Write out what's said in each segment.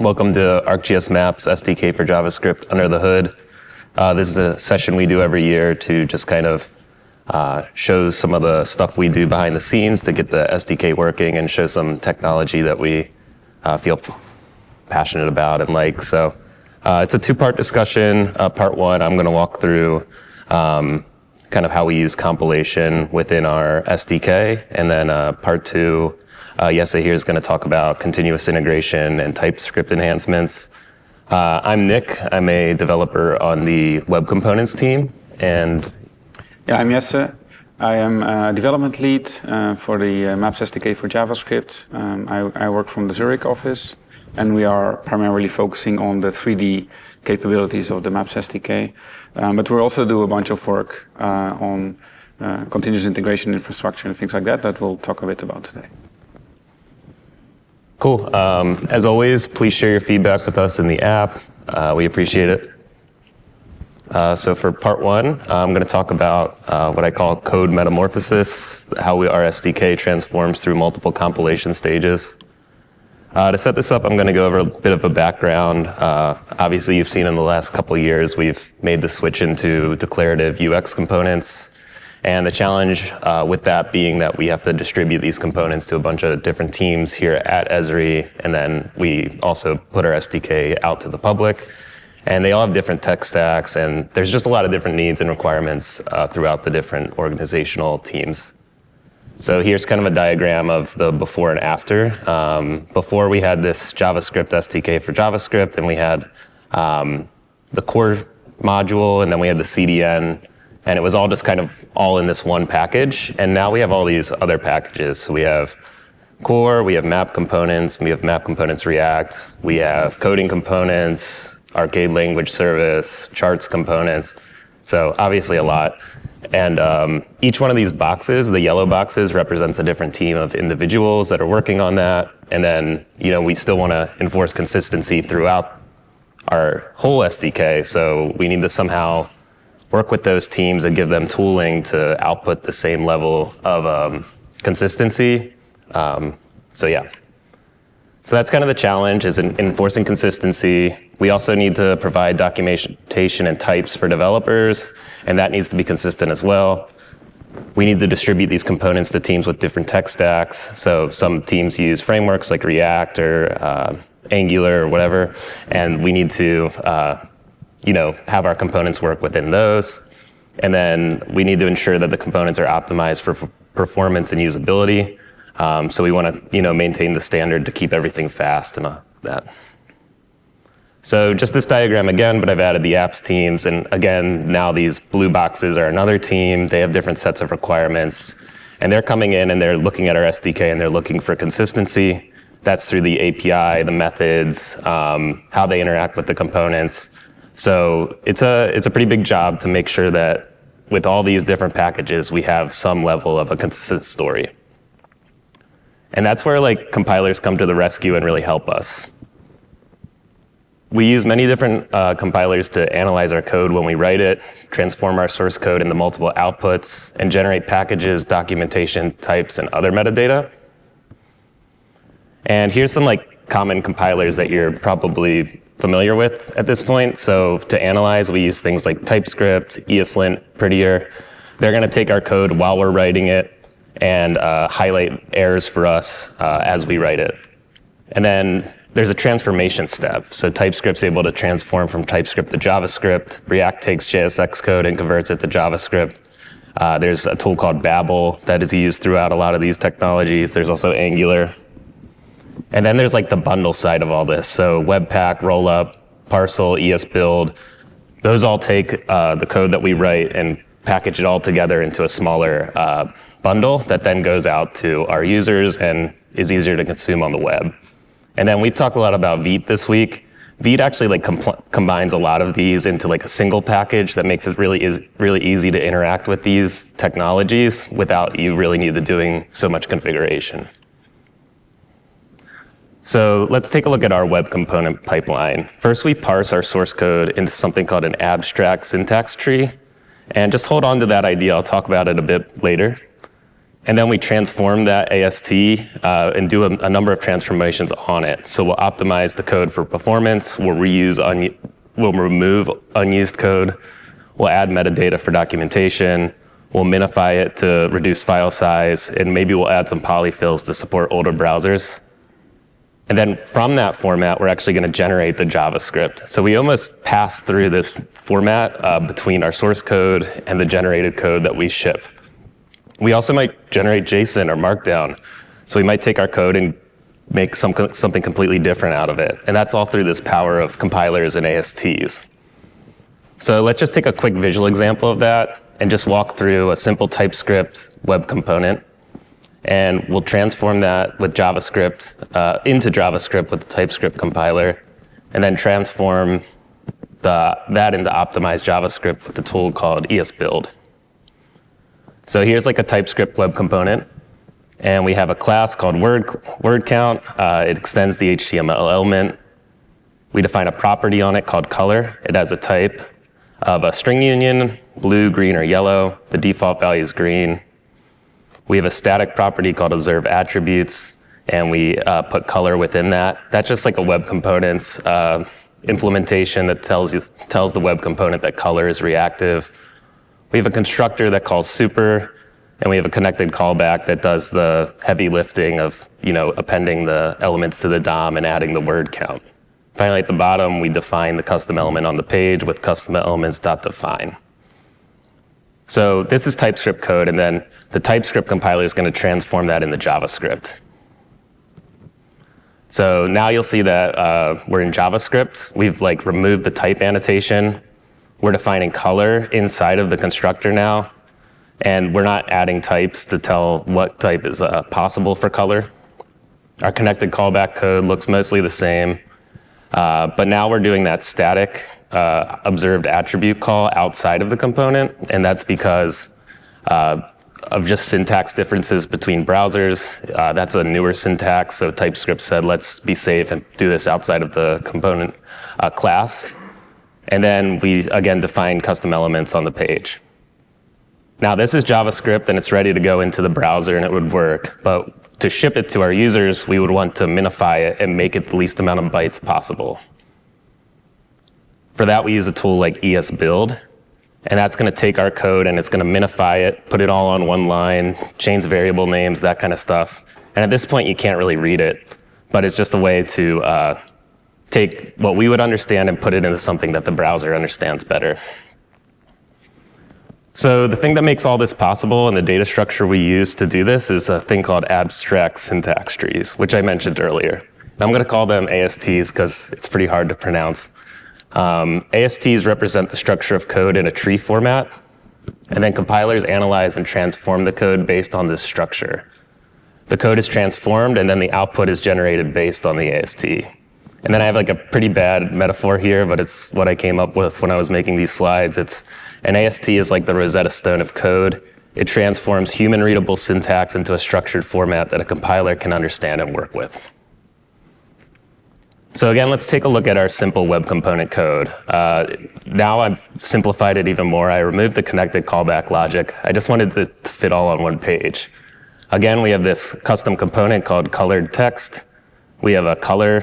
Welcome to ArcGIS Maps SDK for JavaScript under the hood. This is a session we do every year to just kind of show some of the stuff we do behind the scenes to get the SDK working and show some technology that we feel passionate about and like. So it's a two-part discussion. Part one, I'm going to walk through kind of how we use compilation within our SDK. And then part two, Jesse here is going to talk about continuous integration and TypeScript enhancements. I'm Nick. I'm a developer on the web components team. And yeah, I'm Jesse. I am a development lead for the Maps SDK for JavaScript. I work from the Zurich office, and we are primarily focusing on the 3D capabilities of the Maps SDK. But we also do a bunch of work on continuous integration infrastructure and things like that we'll talk a bit about today. Cool. As always, please share your feedback with us in the app. We appreciate it. So for part one, I'm going to talk about what I call code metamorphosis, how our SDK transforms through multiple compilation stages. To set this up, I'm going to go over a bit of a background. Obviously, you've seen in the last couple of years, we've made the switch into declarative UX components. And the challenge with that being that we have to distribute these components to a bunch of different teams here at Esri, and then we also put our SDK out to the public. And they all have different tech stacks, and there's just a lot of different needs and requirements throughout the different organizational teams. So here's kind of a diagram of the before and after. Before we had this JavaScript SDK for JavaScript, and we had the core module, and then we had the CDN. And it was all just kind of all in this one package. And now we have all these other packages. So we have core, we have map components, we have map components React, we have coding components, arcade language service, charts components. So obviously a lot. And each one of these boxes, the yellow boxes, represents a different team of individuals that are working on that. And then, we still want to enforce consistency throughout our whole SDK. So we need to somehow work with those teams and give them tooling to output the same level of consistency. So that's kind of the challenge, is in enforcing consistency. We also need to provide documentation and types for developers, and that needs to be consistent as well. We need to distribute these components to teams with different tech stacks. So some teams use frameworks like React or Angular or whatever, and we need to have our components work within those. And then we need to ensure that the components are optimized for performance and usability. So we want to, maintain the standard to keep everything fast and that. So just this diagram again, but I've added the apps teams. And again, now these blue boxes are another team. They have different sets of requirements. And they're coming in and they're looking at our SDK and they're looking for consistency. That's through the API, the methods, how they interact with the components. So it's a pretty big job to make sure that with all these different packages, we have some level of a consistent story. And that's where compilers come to the rescue and really help us. We use many different compilers to analyze our code when we write it, transform our source code into multiple outputs, and generate packages, documentation, types, and other metadata. And here's some common compilers that you're probably familiar with at this point. So to analyze, we use things like TypeScript, ESLint, Prettier. They're going to take our code while we're writing it and highlight errors for us as we write it. And then there's a transformation step. So TypeScript's able to transform from TypeScript to JavaScript. React takes JSX code and converts it to JavaScript. There's a tool called Babel that is used throughout a lot of these technologies. There's also Angular. And then there's the bundle side of all this. So Webpack, Rollup, Parcel, ESBuild, those all take the code that we write and package it all together into a smaller bundle that then goes out to our users and is easier to consume on the web. And then we've talked a lot about Vite this week. Vite actually combines a lot of these into a single package that makes it really easy to interact with these technologies without you really need to doing so much configuration. So let's take a look at our web component pipeline. First, we parse our source code into something called an abstract syntax tree. And just hold on to that idea. I'll talk about it a bit later. And then we transform that AST and do a number of transformations on it. So we'll optimize the code for performance, we'll remove unused code, we'll add metadata for documentation, we'll minify it to reduce file size, and maybe we'll add some polyfills to support older browsers. And then from that format, we're actually going to generate the JavaScript. So we almost pass through this format between our source code and the generated code that we ship. We also might generate JSON or Markdown. So we might take our code and make something completely different out of it. And that's all through this power of compilers and ASTs. So let's just take a quick visual example of that and just walk through a simple TypeScript web component. And we'll transform that with JavaScript into JavaScript with the TypeScript compiler, and then transform that into optimized JavaScript with the tool called ESBuild. So here's like a TypeScript web component, and we have a class called word count. It extends the HTML element. We define a property on it called color. It has a type of a string union, blue, green, or yellow. The default value is green. We have a static property called observed attributes, and we put color within that. That's just like a web component's implementation that tells the web component that color is reactive. We have a constructor that calls super, and we have a connected callback that does the heavy lifting of appending the elements to the DOM and adding the word count. Finally, at the bottom, we define the custom element on the page with custom elements.define. So this is TypeScript code, and then the TypeScript compiler is going to transform that into JavaScript. So now you'll see that we're in JavaScript. We've removed the type annotation. We're defining color inside of the constructor now, and we're not adding types to tell what type is possible for color. Our connected callback code looks mostly the same, but now we're doing that static observed attribute call outside of the component, and that's because of just syntax differences between browsers. That's a newer syntax, so TypeScript said, let's be safe and do this outside of the component class. And then we, again, define custom elements on the page. Now, this is JavaScript, and it's ready to go into the browser, and it would work. But to ship it to our users, we would want to minify it and make it the least amount of bytes possible. For that, we use a tool like ESBuild. And that's going to take our code and it's going to minify it, put it all on one line, change variable names, that kind of stuff. And at this point, you can't really read it, but it's just a way to take what we would understand and put it into something that the browser understands better. So the thing that makes all this possible and the data structure we use to do this is a thing called abstract syntax trees, which I mentioned earlier. And I'm going to call them ASTs because it's pretty hard to pronounce. ASTs represent the structure of code in a tree format, and then compilers analyze and transform the code based on this structure. The code is transformed, and then the output is generated based on the AST. And then I have a pretty bad metaphor here, but it's what I came up with when I was making these slides. An AST is like the Rosetta Stone of code. It transforms human-readable syntax into a structured format that a compiler can understand and work with. So again, let's take a look at our simple web component code. Now I've simplified it even more. I removed the connected callback logic. I just wanted it to fit all on one page. Again, we have this custom component called colored text. We have a color,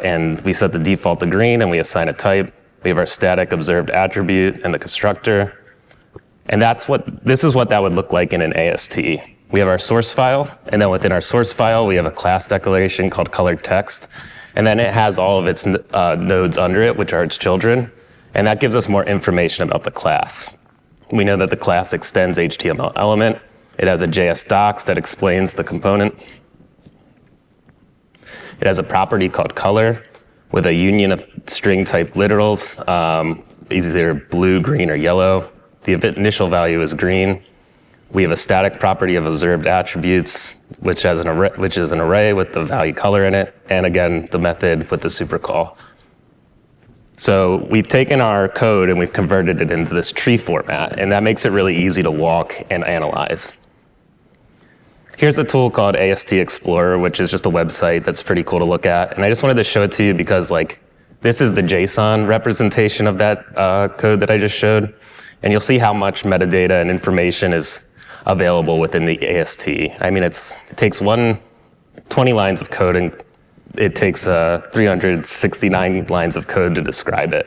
and we set the default to green, and we assign a type. We have our static observed attribute and the constructor. And this is what that would look like in an AST. We have our source file, and then within our source file, we have a class declaration called colored text. And then it has all of its nodes under it, which are its children. And that gives us more information about the class. We know that the class extends HTML element. It has a JS docs that explains the component. It has a property called color with a union of string type literals, either blue, green, or yellow. The initial value is green. We have a static property of observed attributes, which is an array with the value color in it, and again, the method with the super call. So we've taken our code and we've converted it into this tree format, and that makes it really easy to walk and analyze. Here's a tool called AST Explorer, which is just a website that's pretty cool to look at. And I just wanted to show it to you because this is the JSON representation of that code that I just showed. And you'll see how much metadata and information is available within the AST. I mean, it takes 20 lines of code, and it takes 369 lines of code to describe it.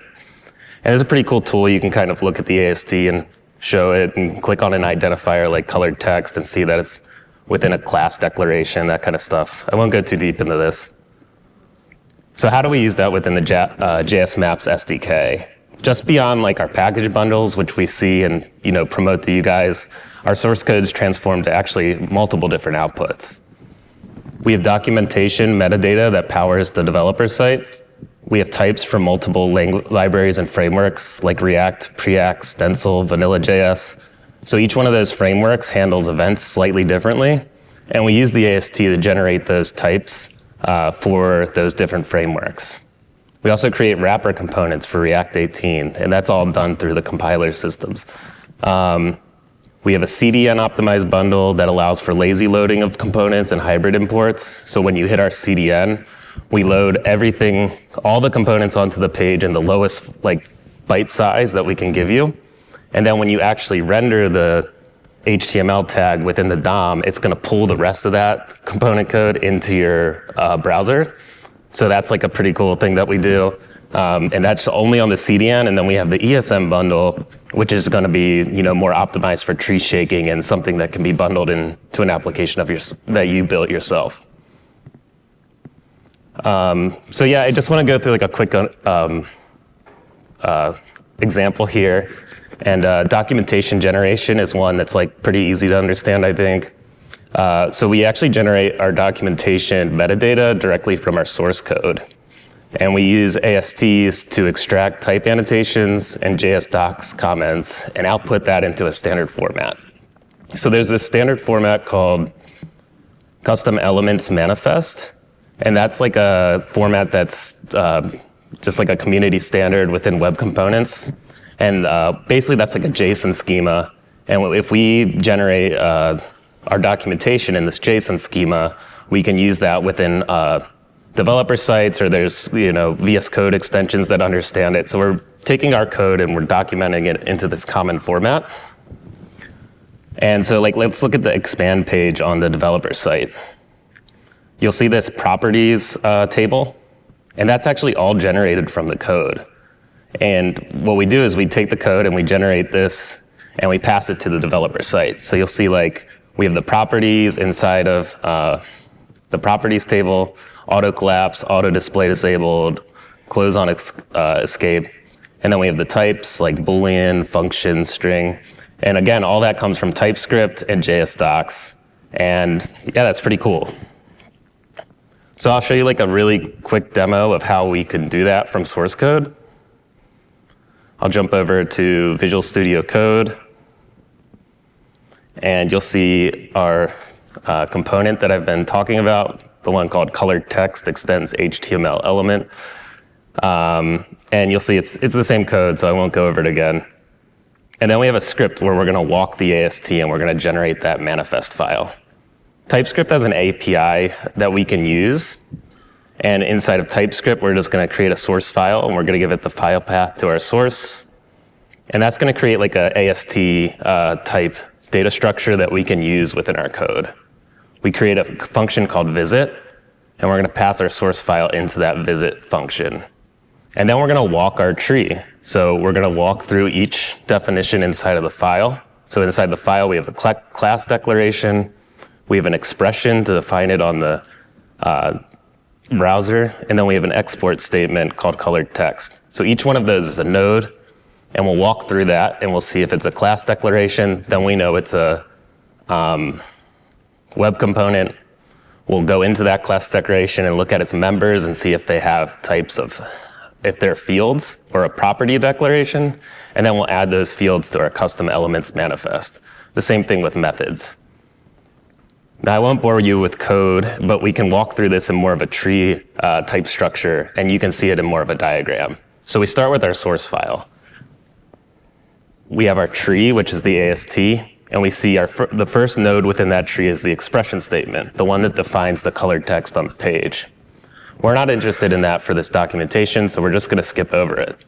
And it's a pretty cool tool. You can kind of look at the AST and show it and click on an identifier like colored text and see that it's within a class declaration, that kind of stuff. I won't go too deep into this. So how do we use that within the JS Maps SDK? Just beyond like our package bundles, which we see and promote to you guys, our source code is transformed to actually multiple different outputs. We have documentation metadata that powers the developer site. We have types from multiple libraries and frameworks like React, Preact, Stencil, Vanilla.js. So each one of those frameworks handles events slightly differently, and we use the AST to generate those types for those different frameworks. We also create wrapper components for React 18, and that's all done through the compiler systems. We have a CDN optimized bundle that allows for lazy loading of components and hybrid imports. So when you hit our CDN, we load everything, all the components onto the page in the lowest byte size that we can give you. And then when you actually render the HTML tag within the DOM, it's going to pull the rest of that component code into your browser. So that's like a pretty cool thing that we do. And that's only on the CDN. And then we have the ESM bundle, which is going to be more optimized for tree shaking and something that can be bundled into an application that you built yourself. So yeah, I just want to go through like a quick example here. And documentation generation is one that's like pretty easy to understand, I think. So we actually generate our documentation metadata directly from our source code. And we use ASTs to extract type annotations and JS docs comments and output that into a standard format. So there's this standard format called custom elements manifest. And that's like a format that's just like a community standard within web components. And basically that's like a JSON schema. And if we generate our documentation in this JSON schema, we can use that within developer sites, or there's VS Code extensions that understand it. So we're taking our code and we're documenting it into this common format. And so let's look at the expand page on the developer site. You'll see this properties table, and that's actually all generated from the code. And what we do is we take the code and we generate this and we pass it to the developer site. So you'll see we have the properties inside of the properties table, auto collapse, auto display disabled, close on escape. And then we have the types like Boolean, function, string. And again, all that comes from TypeScript and JS docs. And yeah, that's pretty cool. So I'll show you a really quick demo of how we can do that from source code. I'll jump over to Visual Studio Code. And you'll see our component that I've been talking about, the one called colored text extends HTML element. And you'll see it's the same code, so I won't go over it again. And then we have a script where we're going to walk the AST and we're going to generate that manifest file. TypeScript has an API that we can use. And inside of TypeScript, we're just going to create a source file, and we're going to give it the file path to our source. And that's going to create like a AST type data structure that we can use within our code. We create a function called visit, and we're going to pass our source file into that visit function. And then we're going to walk our tree. So we're going to walk through each definition inside of the file. So inside the file, we have a class declaration. We have an expression to define it on the browser. And then we have an export statement called colored text. So each one of those is a node. And we'll walk through that, and we'll see if it's a class declaration. Then we know it's a web component. We'll go into that class declaration and look at its members and see if they have types of, if they're fields or a property declaration. And then we'll add those fields to our custom elements manifest. The same thing with methods. Now, I won't bore you with code, but we can walk through this in more of a tree type structure, and you can see it in more of a diagram. So we start with our source file. We have our tree, which is the AST, and we see the first node within that tree is the expression statement, the one that defines the colored text on the page. We're not interested in that for this documentation, so we're just going to skip over it.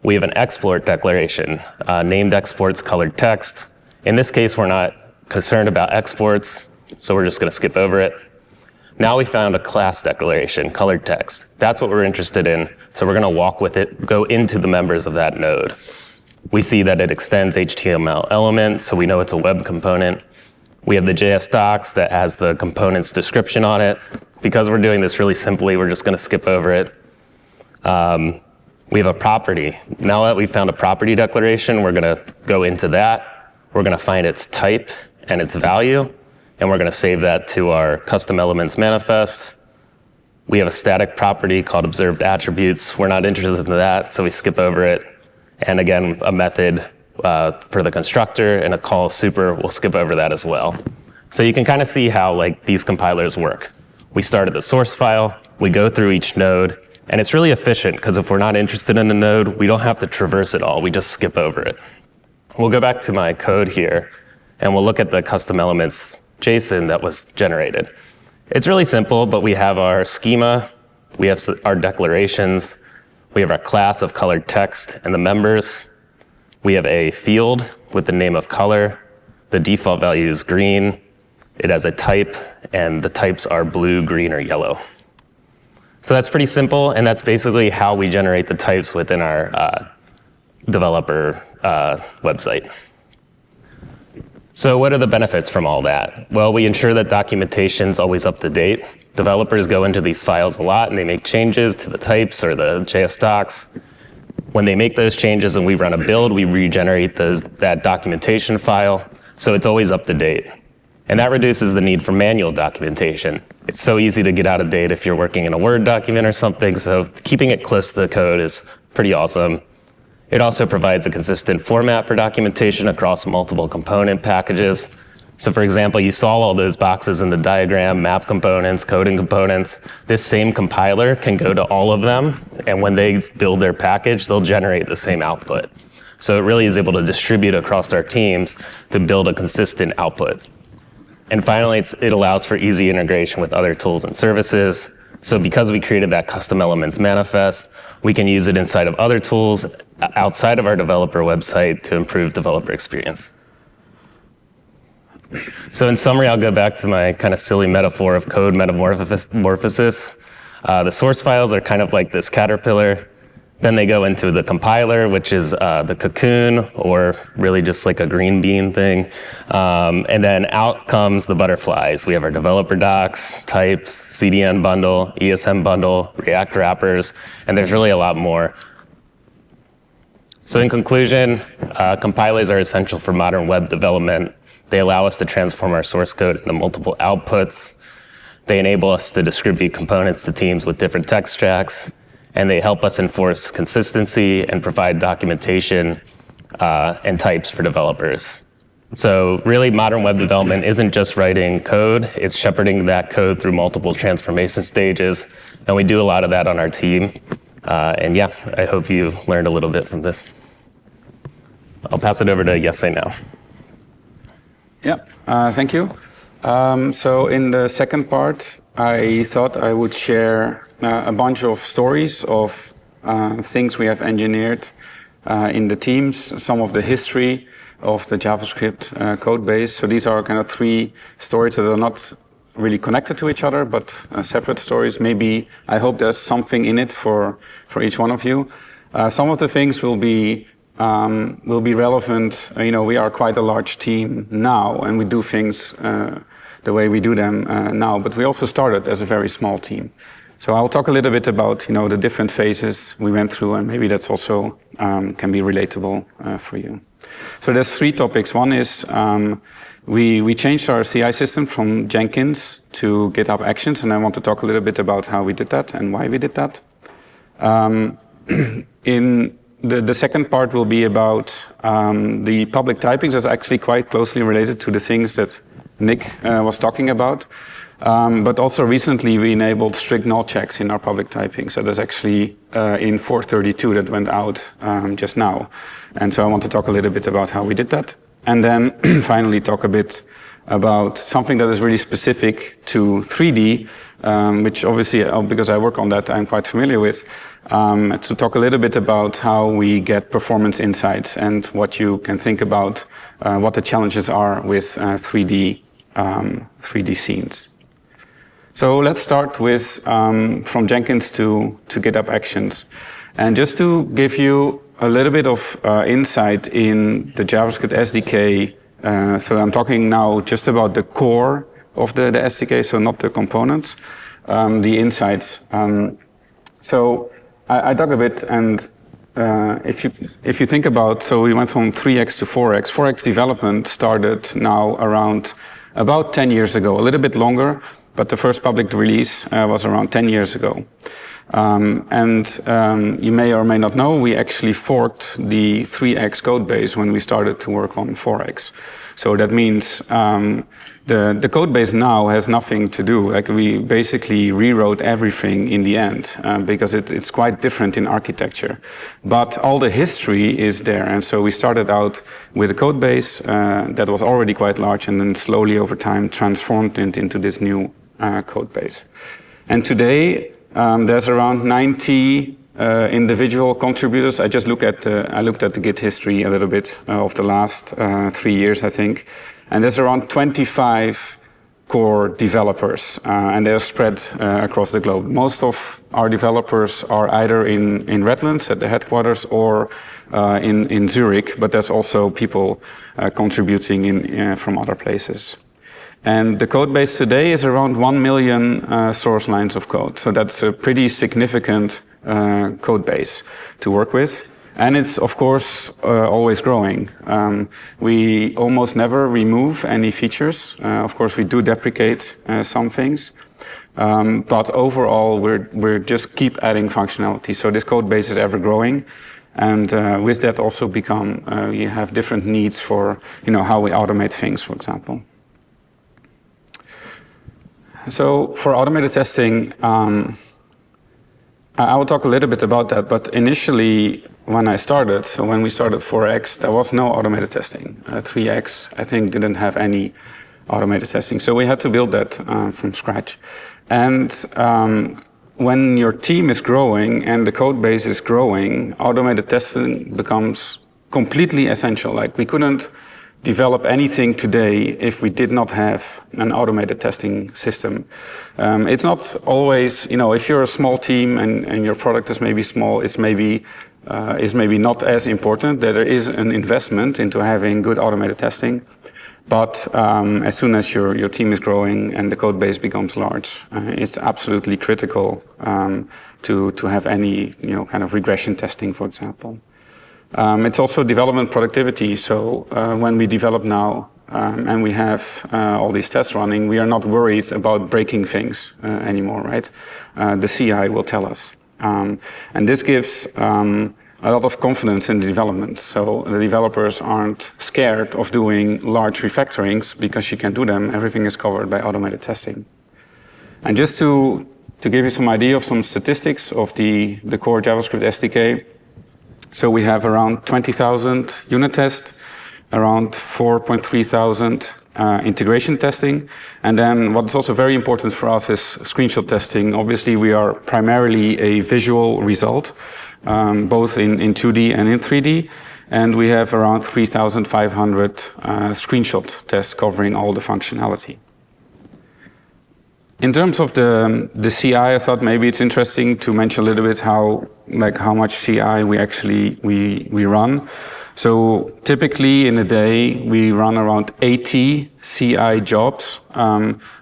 We have an export declaration, named exports colored text. In this case, we're not concerned about exports, so we're just going to skip over it. Now we found a class declaration, colored text. That's what we're interested in, so we're going to walk with it, go into the members of that node. We see that it extends HTML element, so we know it's a web component. We have the JS docs that has the component's description on it. Because we're doing this really simply, we're just going to skip over it. We have a property. Now that we've found a property declaration, we're going to go into that. We're going to find its type and its value, and we're going to save that to our custom elements manifest. We have a static property called observed attributes. We're not interested in that, so we skip over it. And again, a method for the constructor and a call super, we'll skip over that as well. So you can kind of see how these compilers work. We start at the source file, we go through each node, and it's really efficient because if we're not interested in a node, we don't have to traverse it all, we just skip over it. We'll go back to my code here, and we'll look at the custom elements JSON that was generated. It's really simple, but we have our schema, we have our declarations, we have our class of colored text and the members. We have a field with the name of color. The default value is green. It has a type, and the types are blue, green, or yellow. So that's pretty simple, and that's basically how we generate the types within our developer website. So what are the benefits from all that? Well, we ensure that documentation's always up to date. Developers go into these files a lot, and they make changes to the types or the JS docs. When they make those changes and we run a build, we regenerate that documentation file, so it's always up to date. And that reduces the need for manual documentation. It's so easy to get out of date if you're working in a Word document or something, so keeping it close to the code is pretty awesome. It also provides a consistent format for documentation across multiple component packages. So for example, you saw all those boxes in the diagram, map components, coding components. This same compiler can go to all of them, and when they build their package, they'll generate the same output. So it really is able to distribute across our teams to build a consistent output. And finally, it allows for easy integration with other tools and services. So because we created that custom elements manifest, we can use it inside of other tools outside of our developer website to improve developer experience. So in summary, I'll go back to my kind of silly metaphor of code metamorphosis. The source files are kind of like this caterpillar. Then they go into the compiler, which is the cocoon, or really just like a green bean thing. And then out comes the butterflies. We have our developer docs, types, CDN bundle, ESM bundle, React wrappers, and there's really a lot more. So in conclusion, compilers are essential for modern web development. They allow us to transform our source code into multiple outputs. They enable us to distribute components to teams with different tech stacks. And they help us enforce consistency and provide documentation and types for developers. So really, modern web development isn't just writing code, it's shepherding that code through multiple transformation stages, and we do a lot of that on our team. And yeah, I hope you learned a little bit from this. I'll pass it over to Yes, I Know. Yeah, thank you. So in the second part, I thought I would share a bunch of stories of things we have engineered in the teams, some of the history of the JavaScript code base. So these are kind of three stories that are not really connected to each other, but separate stories. Maybe, I hope there's something in it for each one of you. Some of the things will be relevant. You know, we are quite a large team now, and we do things the way we do them now, but we also started as a very small team. So I'll talk a little bit about, you know, the different phases we went through, and maybe that's also can be relatable for you. So there's three topics. One is we changed our CI system from Jenkins to GitHub Actions, and I want to talk a little bit about how we did that and why we did that. In the second part will be about the public typings. That's actually quite closely related to the things that Nick was talking about. But also recently we enabled strict null checks in our public typing. So there's actually in 432 that went out just now. And so I want to talk a little bit about how we did that. And then finally talk a bit about something that is really specific to 3D, which obviously, because I work on that, I'm quite familiar with, to talk a little bit about how we get performance insights and what you can think about what the challenges are with 3D scenes. So let's start with from Jenkins to GitHub Actions. And just to give you a little bit of insight in the JavaScript SDK, so I'm talking now just about the core of the SDK, so not the components, the insights. So I dug a bit, and if you think about, so we went from 3x to 4x. 4x development started now around about 10 years ago, a little bit longer, but the first public release was around 10 years ago. You may or may not know, we actually forked the 3x code base when we started to work on 4x. So that means the code base now has nothing to do. Like, we basically rewrote everything in the end because it's quite different in architecture. But all the history is there. And so we started out with a code base that was already quite large, and then slowly over time transformed it into this new code base. And today, there's around 90 individual contributors. I looked at the Git history a little bit of the last 3 years, I think. And there's around 25 core developers, and they're spread across the globe. Most of our developers are either in Redlands at the headquarters or in Zurich, but there's also people contributing from other places. And the code base today is around 1 million source lines of code. So that's a pretty significant code base to work with. And it's, of course, always growing. We almost never remove any features. Of course, we do deprecate some things. But overall, we're just keep adding functionality. So this code base is ever growing. And with that also you have different needs for, how we automate things, for example. So for automated testing, I will talk a little bit about that, but initially when we started 4x, there was no automated testing. 3x, I think, didn't have any automated testing. So we had to build that from scratch. And when your team is growing and the code base is growing, automated testing becomes completely essential. Like, we couldn't develop anything today if we did not have an automated testing system. It's not always, if you're a small team and your product is maybe small, is maybe not as important. There is an investment into having good automated testing. But as soon as your team is growing and the code base becomes large, it's absolutely critical to have any kind of regression testing, for example. It's also development productivity. So when we develop now and we have all these tests running, we are not worried about breaking things anymore, right? The CI will tell us. And this gives a lot of confidence in the development. So the developers aren't scared of doing large refactorings because you can do them. Everything is covered by automated testing. And just to give you some idea of some statistics of the core JavaScript SDK, so we have around 20,000 unit tests, around 4.3 thousand integration testing. And then what's also very important for us is screenshot testing. Obviously, we are primarily a visual result, both in 2D and in 3D. And we have around 3,500 screenshot tests covering all the functionality. In terms of the CI, I thought maybe it's interesting to mention a little bit how much CI we run. So typically in a day we run around 80 CI jobs,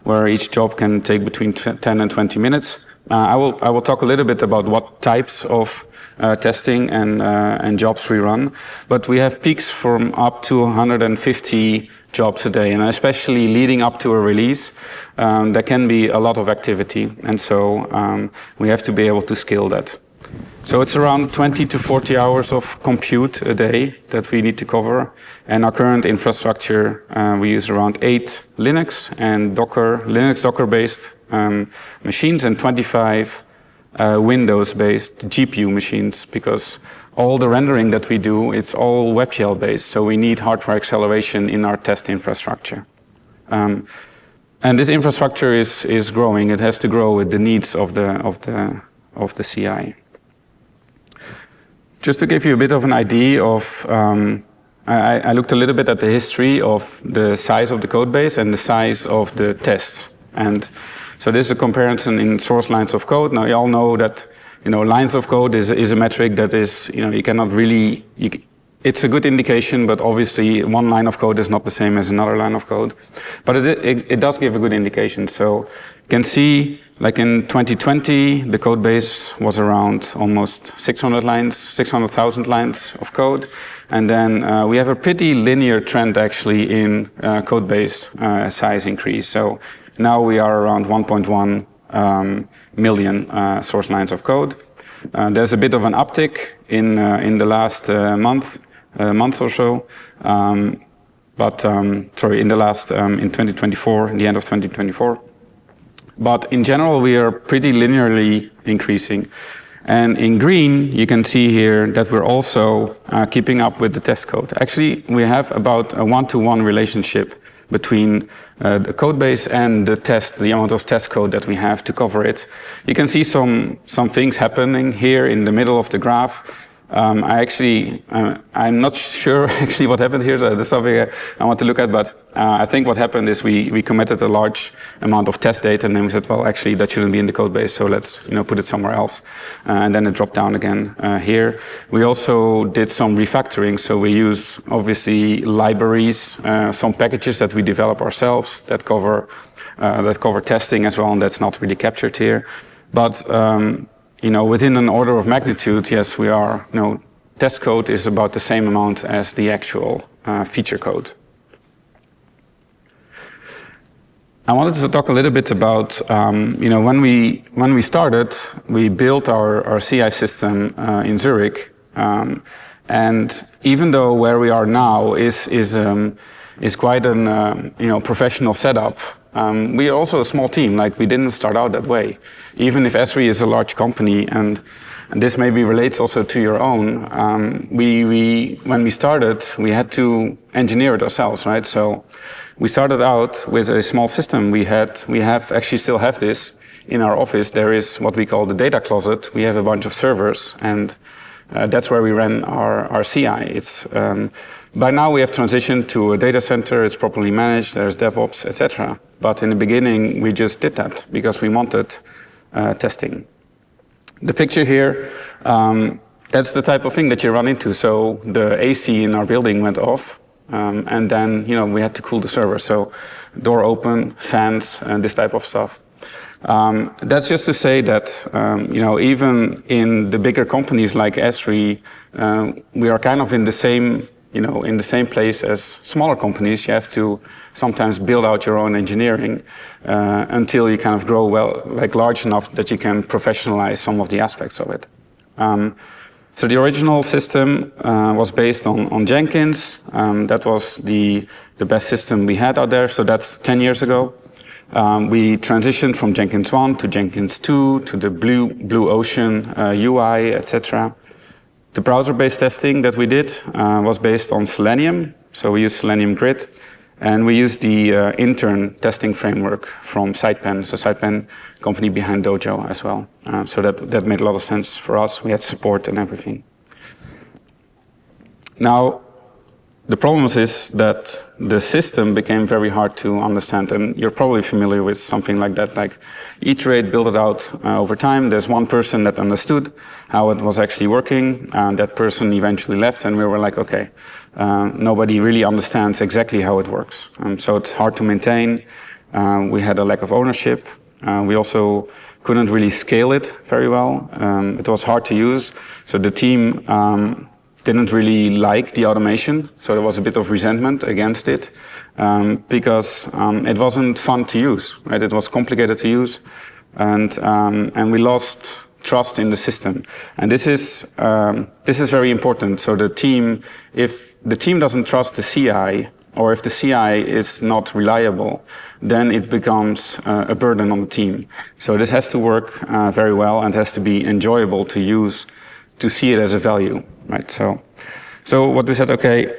where each job can take between 10 and 20 minutes. I will talk a little bit about what types of testing and jobs we run, but we have peaks from up to 150 jobs a day, and especially leading up to a release, there can be a lot of activity, and so we have to be able to scale that. So it's around 20 to 40 hours of compute a day that we need to cover, and our current infrastructure, we use around 8 Linux and Linux Docker-based machines and 25 Windows-based GPU machines, because all the rendering that we do, it's all WebGL based, so we need hardware acceleration in our test infrastructure. And this infrastructure is growing. It has to grow with the needs of the CI. Just to give you a bit of an idea of, I looked a little bit at the history of the size of the code base and the size of the tests. And so this is a comparison in source lines of code. Now you all know that, lines of code is a metric that is, you cannot really, it's a good indication, but obviously one line of code is not the same as another line of code. But it does give a good indication. So you can see, like in 2020, the code base was around almost 600,000 lines of code. And then we have a pretty linear trend actually in code base size increase. So now we are around 1.1 million source lines of code. There's a bit of an uptick in the last month or so. In 2024, the end of 2024. But in general, we are pretty linearly increasing. And in green, you can see here that we're also keeping up with the test code. Actually, we have about a one-to-one relationship between the code base and the amount of test code that we have to cover it. You can see some things happening here in the middle of the graph. I'm not sure actually what happened here. That's something I want to look at, but I think what happened is we committed a large amount of test data, and then we said, well, actually that shouldn't be in the code base, so let's put it somewhere else. And then it dropped down again here. We also did some refactoring, so we use obviously libraries, some packages that we develop ourselves that cover testing as well, and that's not really captured here. But within an order of magnitude, yes, we are, test code is about the same amount as the actual feature code. I wanted to talk a little bit about, when we started, we built our CI system in Zurich, and even though where we are now is quite an professional setup. We are also a small team, like we didn't start out that way. Even if Esri is a large company, and this maybe relates also to your own, when we started, we had to engineer it ourselves, right? So we started out with a small system. We actually still have this in our office. There is what we call the data closet. We have a bunch of servers, and that's where we ran our CI. By now we have transitioned to a data center. It's properly managed. There's DevOps, etc. But in the beginning, we just did that because we wanted testing. The picture here, that's the type of thing that you run into. So the AC in our building went off, and then we had to cool the server. So door open, fans, and this type of stuff. That's just to say that even in the bigger companies like Esri, we are kind of in the same place as smaller companies. You have to sometimes build out your own engineering until you kind of grow large enough that you can professionalize some of the aspects of it. So the original system was based on Jenkins. That was the best system we had out there. So that's 10 years ago. We transitioned from Jenkins 1 to Jenkins 2 to the Blue Ocean UI, etc. The browser-based testing that we did was based on Selenium. So we used Selenium Grid, and we used the intern testing framework from Sitepen. So Sitepen, company behind Dojo as well. So that made a lot of sense for us. We had support and everything. Now, the problem is that the system became very hard to understand, and you're probably familiar with something like that. Like iterate, build it out over time. There's one person that understood how it was actually working, and that person eventually left, and we were like, okay, nobody really understands exactly how it works. So it's hard to maintain. We had a lack of ownership. We also couldn't really scale it very well. It was hard to use, so the team didn't really like the automation, so there was a bit of resentment against it because it wasn't fun to use, right? It was complicated to use, and we lost trust in the system. And this is very important. So if the team doesn't trust the CI, or if the CI is not reliable, then it becomes a burden on the team. So this has to work very well and has to be enjoyable to use, to see it as a value, right? So what we said, okay,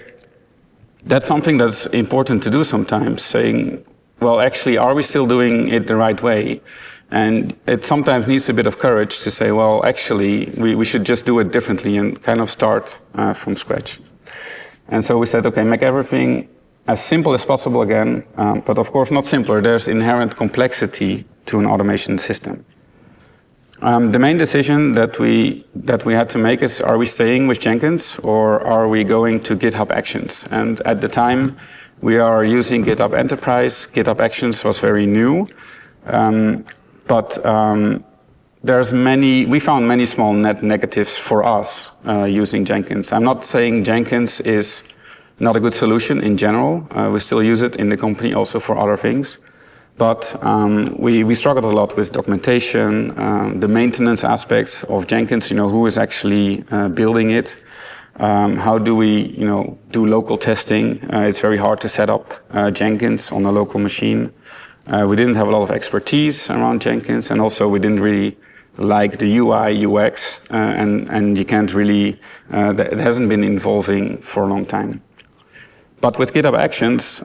that's something that's important to do sometimes, saying, well, actually, are we still doing it the right way? And it sometimes needs a bit of courage to say, well, actually, we should just do it differently and kind of start from scratch. And so we said, okay, make everything as simple as possible again, but of course not simpler. There's inherent complexity to an automation system. The main decision that we had to make is, are we staying with Jenkins or are we going to GitHub Actions? And at the time, we are using GitHub Enterprise. GitHub Actions was very new, but we found many small net negatives for us using Jenkins. I'm not saying Jenkins is not a good solution in general. We still use it in the company also for other things. But we struggled a lot with documentation, the maintenance aspects of Jenkins, who is actually building it. How do we, do local testing? It's very hard to set up Jenkins on a local machine. We didn't have a lot of expertise around Jenkins, and also we didn't really like the UI, UX, and you can't really, it hasn't been evolving for a long time. But with GitHub Actions,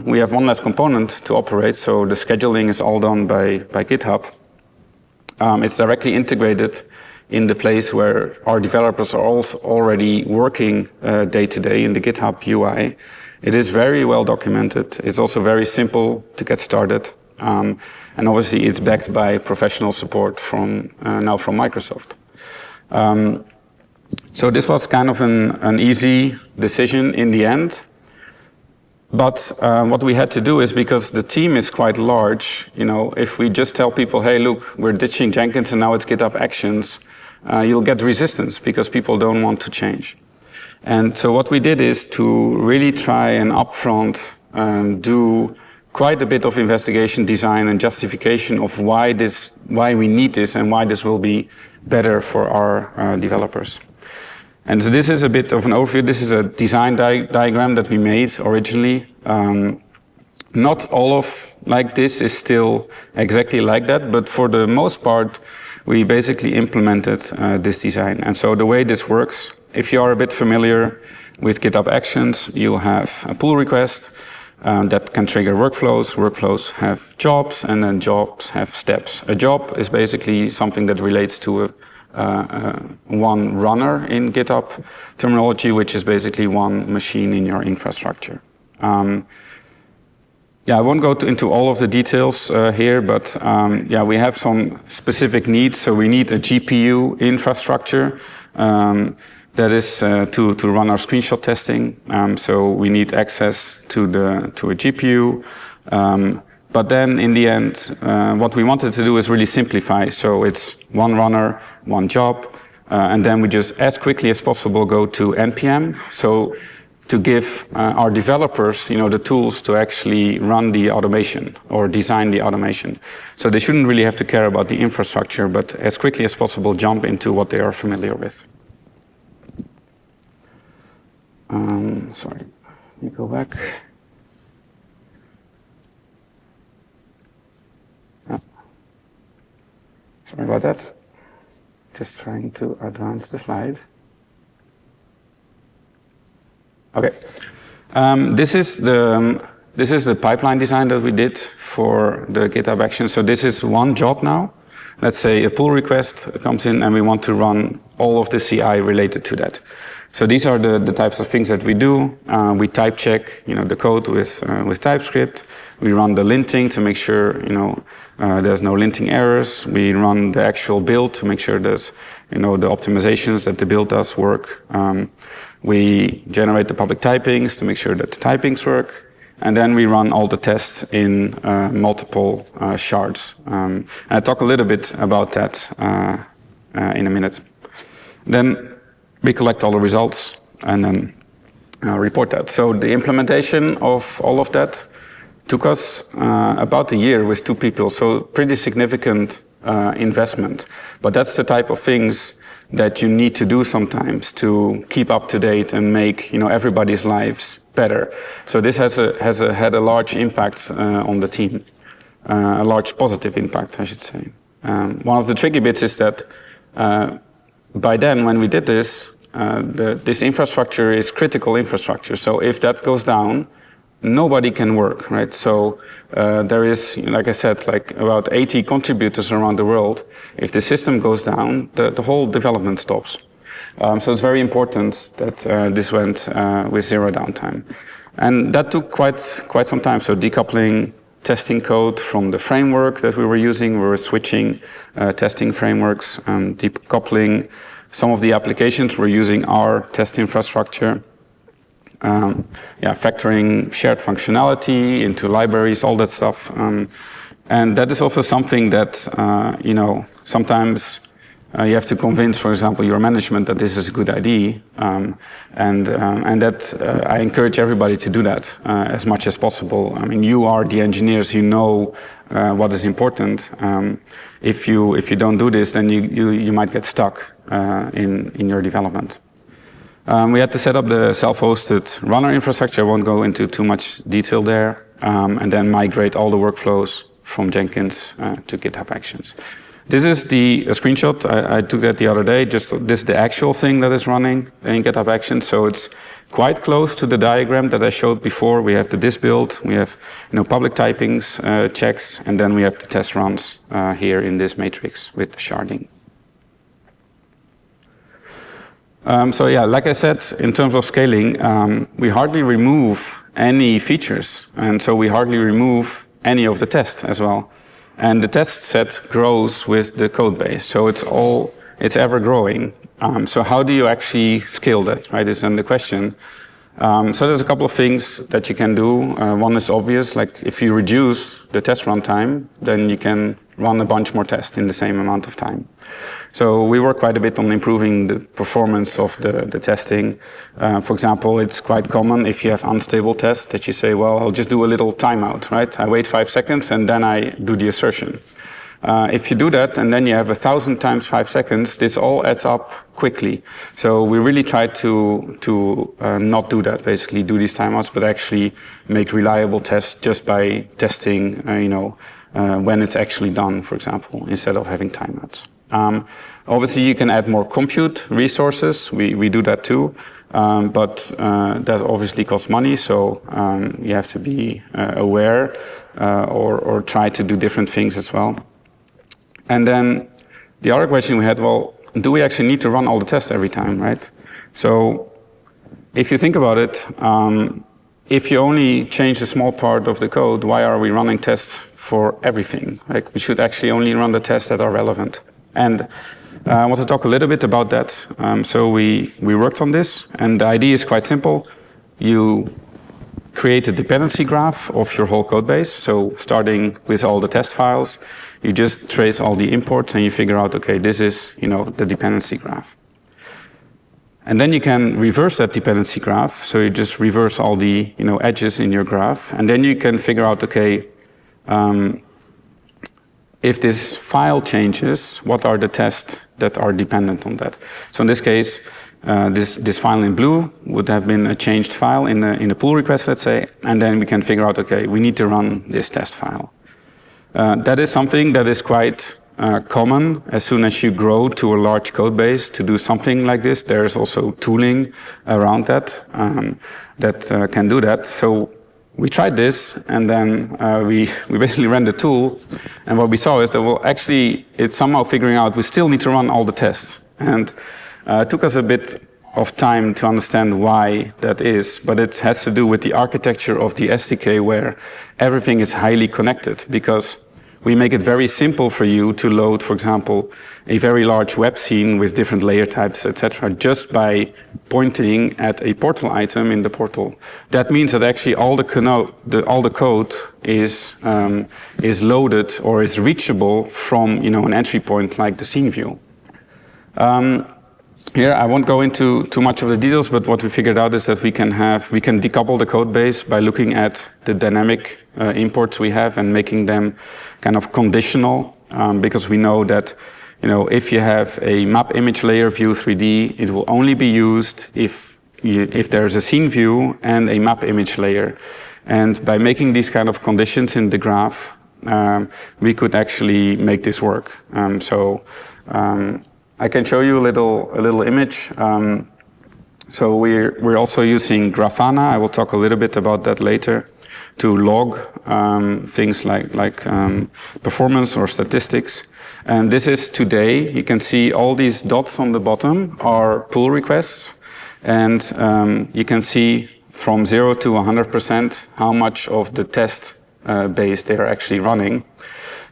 we have one less component to operate, so the scheduling is all done by GitHub. It's directly integrated in the place where our developers are also already working day to day in the GitHub UI. It is very well documented. It's also very simple to get started. And obviously it's backed by professional support from Microsoft. So this was kind of an easy decision in the end. But what we had to do is, because the team is quite large, if we just tell people, hey, look, we're ditching Jenkins and now it's GitHub Actions, you'll get resistance because people don't want to change. And so what we did is to really try and upfront do quite a bit of investigation, design, and justification of why we need this and why this will be better for our developers. And so this is a bit of an overview. This is a design diagram that we made originally. Not all of like this is still exactly like that, but for the most part, we basically implemented this design. And so the way this works, if you are a bit familiar with GitHub Actions, you'll have a pull request that can trigger workflows. Workflows have jobs, and then jobs have steps. A job is basically something that relates to one runner in GitHub terminology, which is basically one machine in your infrastructure. I won't go into all of the details here, but we have some specific needs. So we need a GPU infrastructure that is to run our screenshot testing. So we need access to a GPU. But then in the end, what we wanted to do is really simplify. So it's one runner, one job, and then we just as quickly as possible go to NPM. So to give our developers, the tools to actually run the automation or design the automation. So they shouldn't really have to care about the infrastructure, but as quickly as possible jump into what they are familiar with. Sorry, let me go back. Sorry about that. Just trying to advance the slide. Okay. This is the pipeline design that we did for the GitHub Action. So this is one job now. Let's say a pull request comes in and we want to run all of the CI related to that. So these are the types of things that we do. We type check, the code with TypeScript. We run the linting to make sure, there's no linting errors. We run the actual build to make sure there's, the optimizations that the build does work. We generate the public typings to make sure that the typings work. And then we run all the tests in multiple shards. And I'll talk a little bit about that in a minute. Then we collect all the results and then report that. So the implementation of all of that took us about a year with 2 people, so pretty significant investment. But that's the type of things that you need to do sometimes to keep up to date and make everybody's lives better. So this has had a large impact on the team, a large positive impact, I should say. One of the tricky bits is that by then, when we did this, this infrastructure is critical infrastructure. So if that goes down, nobody can work, right? So there is, like I said, like about 80 contributors around the world. If the system goes down, the whole development stops. So it's very important that this went with zero downtime. And that took quite some time. So decoupling testing code from the framework that we were using, we were switching testing frameworks, decoupling some of the applications, we're using our test infrastructure. Factoring shared functionality into libraries, all that stuff. And that is also something that, sometimes you have to convince, for example, your management that this is a good idea. And that I encourage everybody to do that as much as possible. I mean, you are the engineers, you know what is important. If you don't do this, then you might get stuck in your development. We had to set up the self-hosted runner infrastructure. I won't go into too much detail there. And then migrate all the workflows from Jenkins to GitHub Actions. This is a screenshot. I took that the other day. This is the actual thing that is running in GitHub Actions. So it's quite close to the diagram that I showed before. We have the this build. We have public typings, checks, and then we have the test runs here in this matrix with the sharding. Like I said, in terms of scaling, we hardly remove any features. And so we hardly remove any of the tests as well. And the test set grows with the code base. So it's ever growing. So how do you actually scale that, right, is then the question. So there's a couple of things that you can do. One is obvious, like if you reduce the test runtime, then you can run a bunch more tests in the same amount of time. So we work quite a bit on improving the performance of the testing. For example, it's quite common if you have unstable tests that you say, well, I'll just do a little timeout, right? I wait 5 seconds and then I do the assertion. If you do that and then you have 1,000 times 5 seconds, this all adds up quickly. So we really try to not do that, basically do these timeouts, but actually make reliable tests just by testing, when it's actually done, for example, instead of having timeouts. Obviously, you can add more compute resources. We do that too, but that obviously costs money. So you have to be aware or try to do different things as well. And then the other question we had, well, do we actually need to run all the tests every time, right? So if you think about it, if you only change a small part of the code, why are we running tests for everything? Like, we should actually only run the tests that are relevant. And I want to talk a little bit about that. So we worked on this, and the idea is quite simple. You create a dependency graph of your whole code base. So starting with all the test files, you just trace all the imports and you figure out, okay, this is, the dependency graph. And then you can reverse that dependency graph. So you just reverse all the, edges in your graph. And then you can figure out, okay, if this file changes, what are the tests that are dependent on that? So in this case, this file in blue would have been a changed file in a pull request, let's say, and then we can figure out, okay, we need to run this test file. That is something that is quite common as soon as you grow to a large code base to do something like this. There is also tooling around that that can do that. So we tried this, and then we basically ran the tool, and what we saw is that, well, actually, it's somehow figuring out we still need to run all the tests. And it took us a bit of time to understand why that is, but it has to do with the architecture of the SDK, where everything is highly connected, because we make it very simple for you to load, for example, a very large web scene with different layer types, etc., just by pointing at a portal item in the portal. That means that actually all the code is loaded or is reachable from an entry point like the scene view. Here, I won't go into too much of the details, but what we figured out is that we can decouple the code base by looking at the dynamic imports we have and making them kind of conditional, because we know that if you have a map image layer view 3D, it will only be used if there's a scene view and a map image layer. And by making these kind of conditions in the graph, we could actually make this work. I can show you a little image. So we're also using Grafana. I will talk a little bit about that later, to log things like performance or statistics. And this is today. You can see all these dots on the bottom are pull requests, and you can see from 0 to 100% how much of the test base they are actually running.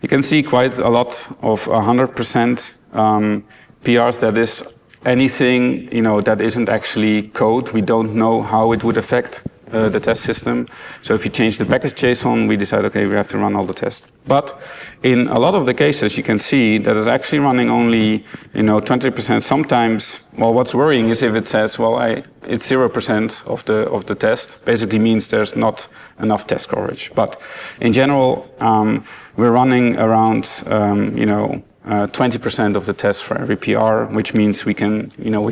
You can see quite a lot of 100% PRs. That is anything that isn't actually code. We don't know how it would affect the test system. So if you change the package JSON, we decide, okay, we have to run all the tests. But in a lot of the cases, you can see that it's actually running only 20%. Sometimes, well, what's worrying is if it says, well, it's 0% of the test. Basically means there's not enough test coverage. But in general, we're running around 20% of the tests for every PR, which means we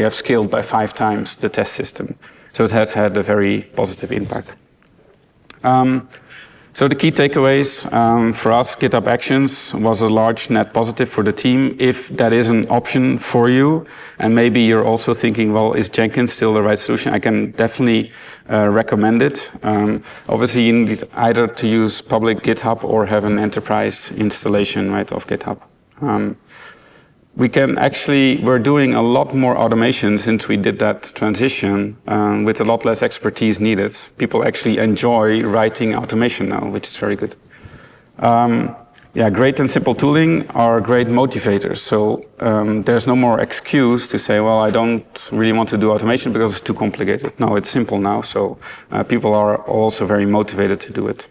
have scaled by 5 times the test system. So it has had a very positive impact. So the key takeaways for us, GitHub Actions was a large net positive for the team. If that is an option for you, and maybe you're also thinking, well, is Jenkins still the right solution? I can definitely recommend it. Obviously, you need either to use public GitHub or have an enterprise installation, right, of GitHub. We're doing a lot more automation since we did that transition with a lot less expertise needed. People actually enjoy writing automation now, which is very good. Great and simple tooling are great motivators. So there's no more excuse to say, well, I don't really want to do automation because it's too complicated. No, it's simple now. So people are also very motivated to do it.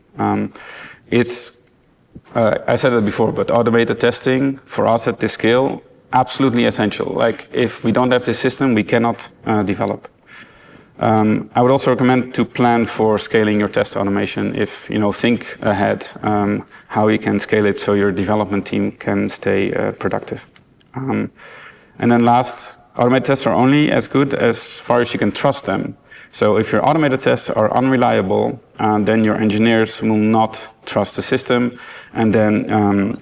I said it before, but automated testing for us at this scale, absolutely essential. Like if we don't have this system, we cannot develop. I would also recommend to plan for scaling your test automation. If think ahead how you can scale it so your development team can stay productive. And then last, automated tests are only as good as far as you can trust them. So if your automated tests are unreliable, then your engineers will not trust the system, and then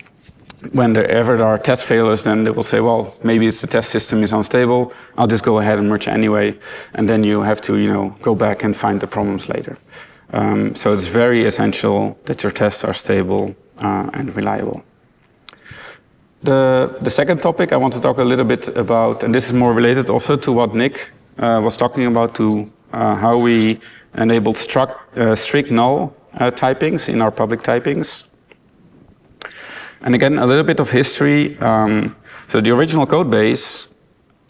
whenever there are test failures, then they will say, well, maybe it's the test system is unstable. I'll just go ahead and merge anyway. And then you have to, go back and find the problems later. So it's very essential that your tests are stable and reliable. The second topic I want to talk a little bit about, and this is more related also to what Nick was talking about, to how we enable strict null typings in our public typings. And again, a little bit of history. So the original code base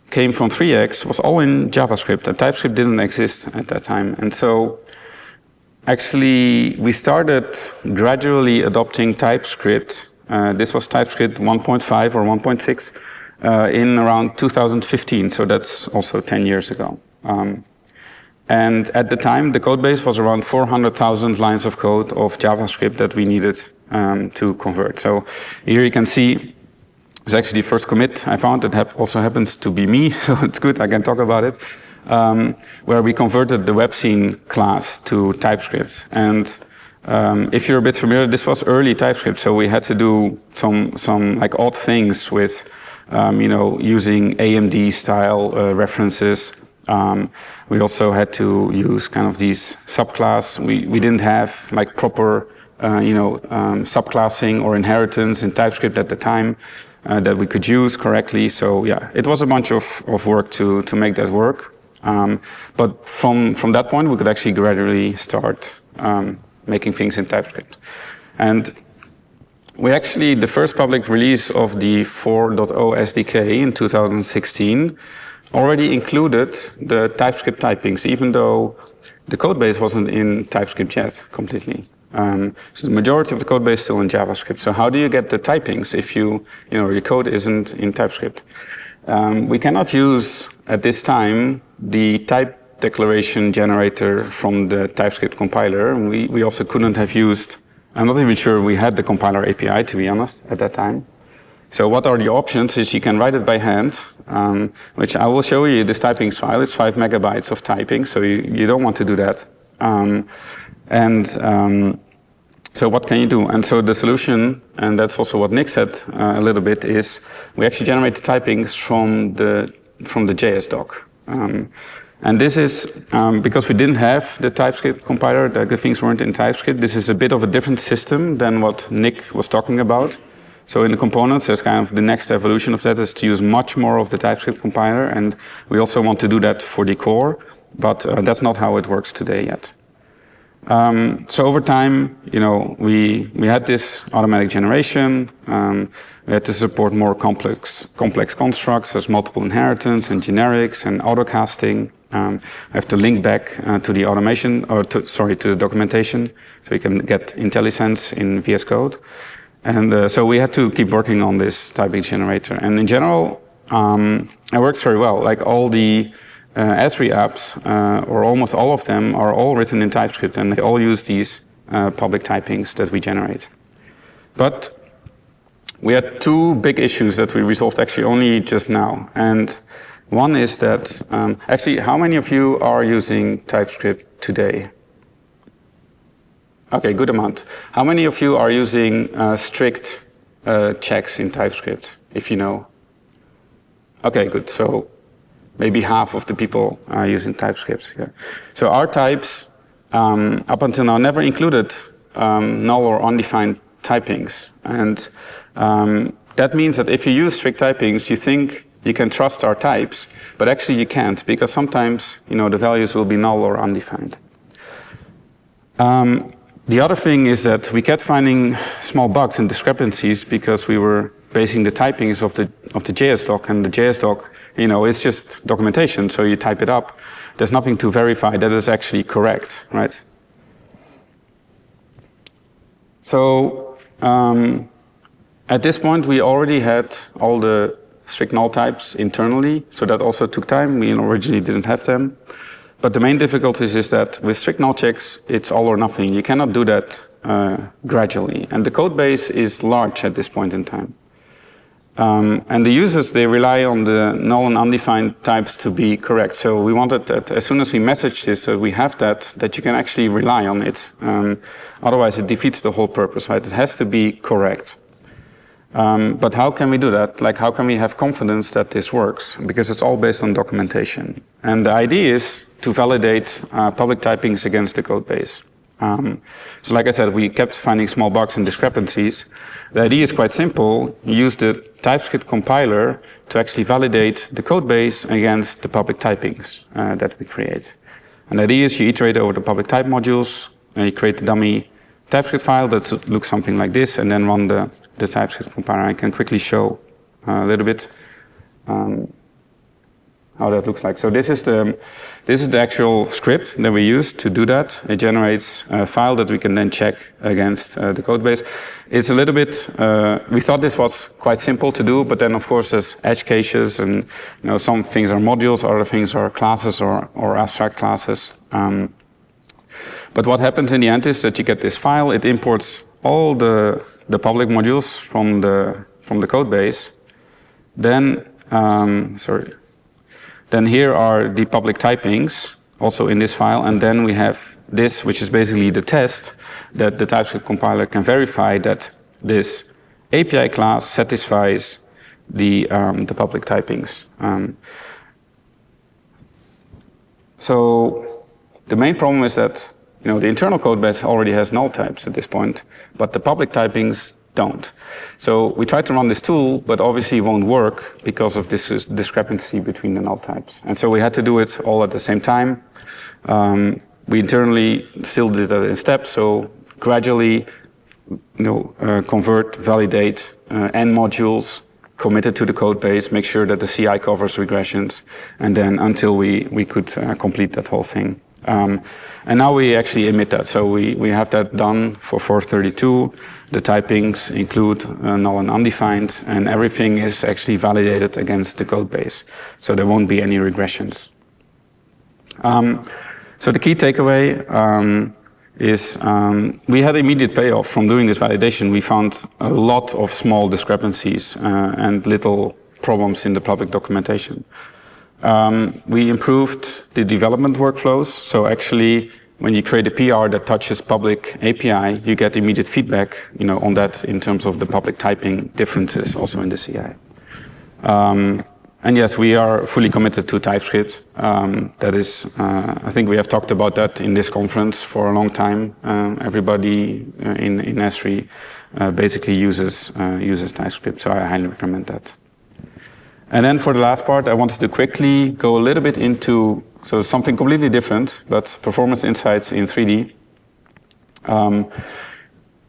came from 3x, was all in JavaScript, and TypeScript didn't exist at that time. And so actually, we started gradually adopting TypeScript. This was TypeScript 1.5 or 1.6 in around 2015. So that's also 10 years ago. And at the time, the code base was around 400,000 lines of code of JavaScript that we needed to convert. So here you can see it's actually the first commit I found. It also happens to be me, so it's good, I can talk about it, where we converted the web scene class to TypeScript. And if you're a bit familiar, this was early TypeScript, so we had to do some like odd things with using AMD style references. We also had to use kind of these subclass. We didn't have like proper subclassing or inheritance in TypeScript at the time that we could use correctly. So yeah, it was a bunch of work to make that work. But from that point, we could actually gradually start making things in TypeScript. And the first public release of the 4.0 SDK in 2016 already included the TypeScript typings, even though the code base wasn't in TypeScript yet completely. So the majority of the code base is still in JavaScript. So how do you get the typings if your code isn't in TypeScript? We cannot use at this time the type declaration generator from the TypeScript compiler. We also couldn't have used. I'm not even sure we had the compiler API, to be honest, at that time. So what are the options is you can write it by hand, which I will show you this typings file. It's 5 megabytes of typing, so you don't want to do that. So what can you do? And so the solution, and that's also what Nick said a little bit, is we actually generate the typings from the JS doc. And this is because we didn't have the TypeScript compiler, the things weren't in TypeScript. This is a bit of a different system than what Nick was talking about. So in the components, there's kind of the next evolution of that is to use much more of the TypeScript compiler. And we also want to do that for the core, but that's not how it works today yet. So over time, we had this automatic generation. We had to support more complex constructs. There's multiple inheritance and generics and autocasting. I have to link back to the automation, or to the documentation, so you can get IntelliSense in VS Code. And so we had to keep working on this typing generator. And in general, it works very well. Like all the Esri apps, or almost all of them, are all written in TypeScript, and they all use these public typings that we generate. But we had two big issues that we resolved actually only just now. And one is that, actually, how many of you are using TypeScript today? Okay, good amount. How many of you are using strict checks in TypeScript, if you know? Okay, good. So maybe half of the people are using TypeScript. Yeah. So our types, up until now, never included null or undefined typings. And that means that if you use strict typings, you think you can trust our types, but actually you can't, because sometimes the values will be null or undefined. The other thing is that we kept finding small bugs and discrepancies because we were basing the typings of the JS doc, and the JS doc, it's just documentation. So you type it up. There's nothing to verify that is actually correct, right? So at this point, we already had all the strict null types internally, so that also took time. We originally didn't have them. But the main difficulty is that with strict null checks, it's all or nothing. You cannot do that gradually. And the code base is large at this point in time. And the users, they rely on the null and undefined types to be correct. So we wanted that as soon as we message this, so we have that you can actually rely on it. Otherwise, it defeats the whole purpose, right? It has to be correct. But how can we do that? Like, how can we have confidence that this works? Because it's all based on documentation. And the idea is to validate public typings against the code base. So like I said, we kept finding small bugs and discrepancies. The idea is quite simple. You use the TypeScript compiler to actually validate the code base against the public typings that we create. And the idea is you iterate over the public type modules, and you create a dummy TypeScript file that looks something like this, and then run the TypeScript compiler. I can quickly show a little bit how that looks like. So this is the actual script that we use to do that. It generates a file that we can then check against the code base. It's a little bit, we thought this was quite simple to do, but then of course there's edge cases, and some things are modules, other things are classes or abstract classes. But what happens in the end is that you get this file, it imports all the public modules from the code base. Then, Then here are the public typings, also in this file, and then we have this, which is basically the test that the TypeScript compiler can verify that this API class satisfies the public typings. So the main problem is that the internal code base already has null types at this point, but the public typings don't. So we tried to run this tool, but obviously it won't work because of this discrepancy between the null types. And so we had to do it all at the same time. We internally still did that in steps, so gradually convert, validate N modules, commit it to the code base, make sure that the CI covers regressions, and then until we could complete that whole thing. And now we actually emit that. So we have that done for 432. The typings include null and undefined, and everything is actually validated against the code base. So there won't be any regressions. So the key takeaway is we had immediate payoff from doing this validation. We found a lot of small discrepancies and little problems in the public documentation. We improved the development workflows. So actually, when you create a PR that touches public API, you get immediate feedback, on that in terms of the public typing differences also in the CI. And yes, we are fully committed to TypeScript. That is, I think we have talked about that in this conference for a long time. Everybody in Esri basically uses TypeScript, so I highly recommend that. And then for the last part, I wanted to quickly go a little bit into something completely different, but performance insights in 3D.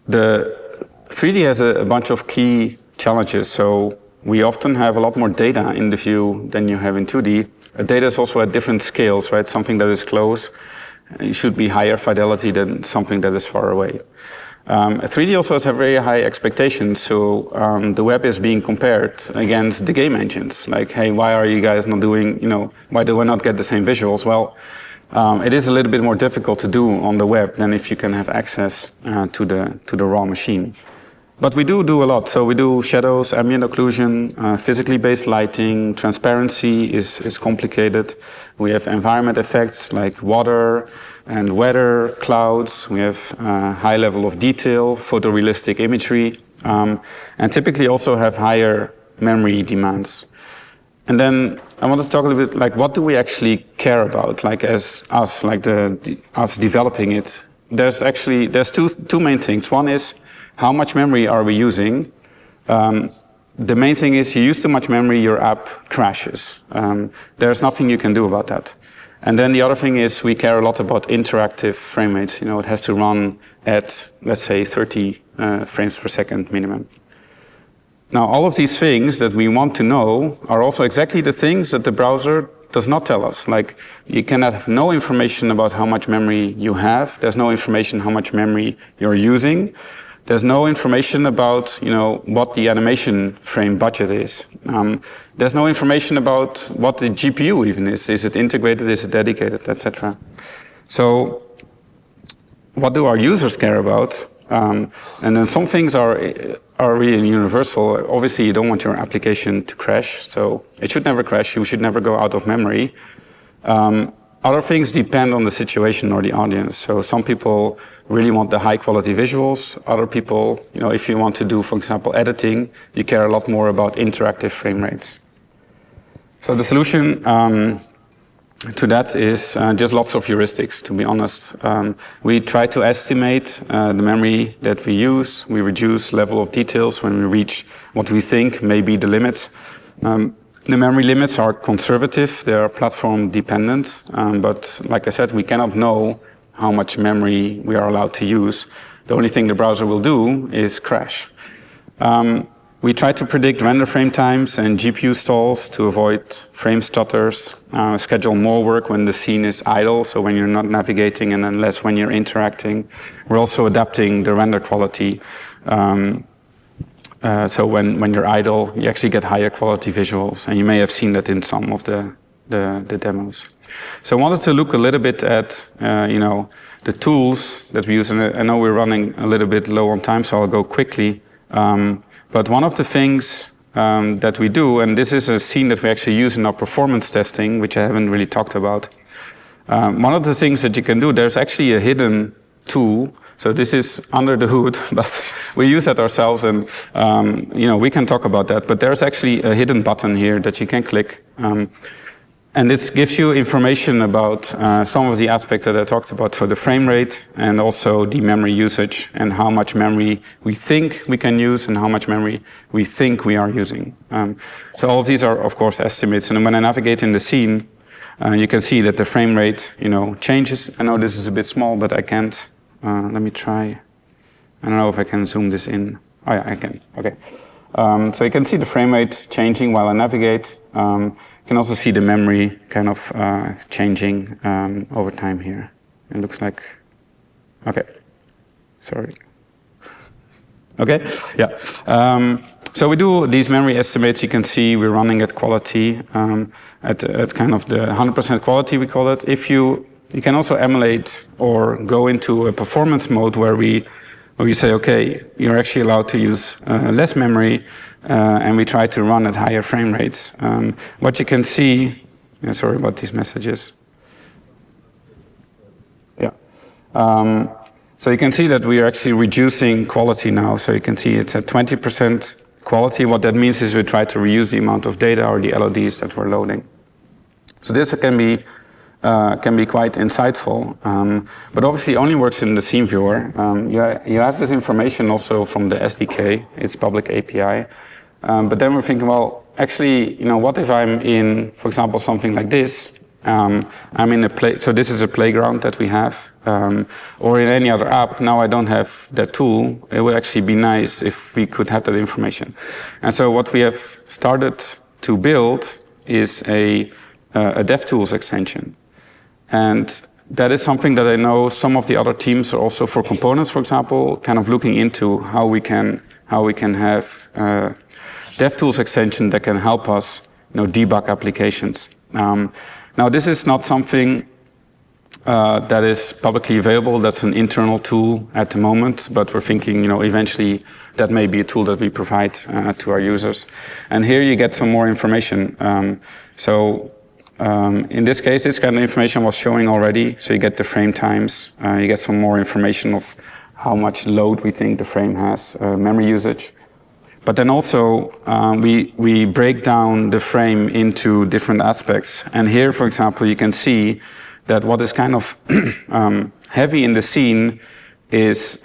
The 3D has a bunch of key challenges. So we often have a lot more data in the view than you have in 2D. Data is also at different scales, right? Something that is close should be higher fidelity than something that is far away. 3D also has a very high expectations, so the web is being compared against the game engines. Like, hey, why are you guys not doing, why do I not get the same visuals? Well, it is a little bit more difficult to do on the web than if you can have access to the raw machine. But we do a lot. So we do shadows, ambient occlusion, physically based lighting, transparency is complicated. We have environment effects like water and weather, clouds. We have high level of detail, photorealistic imagery, and typically also have higher memory demands. And then I want to talk a little bit like what do we actually care about, like as us, like us developing it. There's two main things. One is how much memory are we using? The main thing is you use too much memory, your app crashes. There's nothing you can do about that. And then the other thing is we care a lot about interactive frame rates. It has to run at, let's say, 30 frames per second minimum. Now, all of these things that we want to know are also exactly the things that the browser does not tell us. Like, you can have no information about how much memory you have. There's no information how much memory you're using. There's no information about, what the animation frame budget is. There's no information about what the GPU even is. Is it integrated? Is it dedicated? Etc. So, what do our users care about? And then some things are really universal. Obviously, you don't want your application to crash, so it should never crash. You should never go out of memory. Other things depend on the situation or the audience. So some people really want the high quality visuals. Other people, if you want to do, for example, editing, you care a lot more about interactive frame rates. So the solution to that is just lots of heuristics, to be honest. We try to estimate the memory that we use. We reduce level of details when we reach what we think may be the limits. The memory limits are conservative. They are platform dependent. But like I said, we cannot know how much memory we are allowed to use. The only thing the browser will do is crash. We try to predict render frame times and GPU stalls to avoid frame stutters, schedule more work when the scene is idle, so when you're not navigating, and then less when you're interacting. We're also adapting the render quality. So when you're idle, you actually get higher quality visuals, and you may have seen that in some of the demos. So I wanted to look a little bit at, the tools that we use, and I know we're running a little bit low on time, so I'll go quickly. But one of the things that we do, and this is a scene that we actually use in our performance testing, which I haven't really talked about. One of the things that you can do, there's actually a hidden tool. So this is under the hood, but we use that ourselves, and we can talk about that. But there's actually a hidden button here that you can click. And this gives you information about some of the aspects that I talked about, so the frame rate and also the memory usage and how much memory we think we can use and how much memory we think we are using. So all of these are, of course, estimates. And when I navigate in the scene, you can see that the frame rate, changes. I know this is a bit small, but I can't. Let me try. I don't know if I can zoom this in. Oh yeah, I can. Okay. So you can see the frame rate changing while I navigate. You can also see the memory kind of changing over time here. It looks like, okay, sorry. Okay, yeah. So we do these memory estimates. You can see we're running at quality, at kind of the 100% quality, we call it. If you can also emulate or go into a performance mode where we say, okay, you're actually allowed to use less memory, and we try to run at higher frame rates. What you can see, sorry about these messages. Yeah. So you can see that we are actually reducing quality now. So you can see it's at 20% quality. What that means is we try to reuse the amount of data or the LODs that we're loading. So this can be quite insightful, but obviously only works in the scene viewer. You have this information also from the SDK, it's public API, but then we're thinking, well, actually, what if I'm in, for example, something like this? I'm in a so this is a playground that we have, or in any other app. Now I don't have that tool. It would actually be nice if we could have that information. And so what we have started to build is a DevTools extension. And that is something that I know some of the other teams are also, for components, for example, kind of looking into how we can have DevTools extension that can help us, debug applications. Now, this is not something that is publicly available. That's an internal tool at the moment, but we're thinking, eventually that may be a tool that we provide to our users. And here you get some more information. In this case, this kind of information was showing already. So you get the frame times, you get some more information of how much load we think the frame has, memory usage. But then also, we break down the frame into different aspects. And here, for example, you can see that what is kind of heavy in the scene is